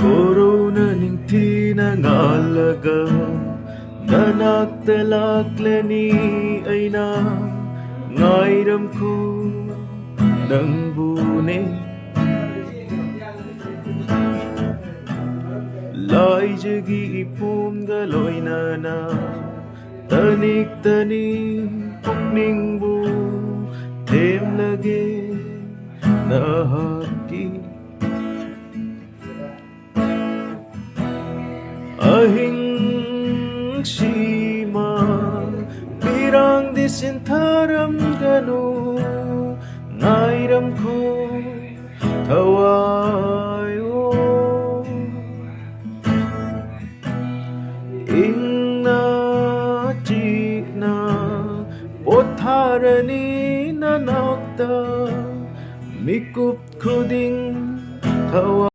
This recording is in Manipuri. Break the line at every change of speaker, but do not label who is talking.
Koronaning tinangalaga Nanagtalaklani ay na ngairam ko ng buni Lai jagi ipum galoy na Tanik-tanik pukning bu Tem lagi na haki Ahing sima Birang disintaram gano Ngairam ko kawayo Ingna chikna Potharani nanakta Mikup kuding kawayo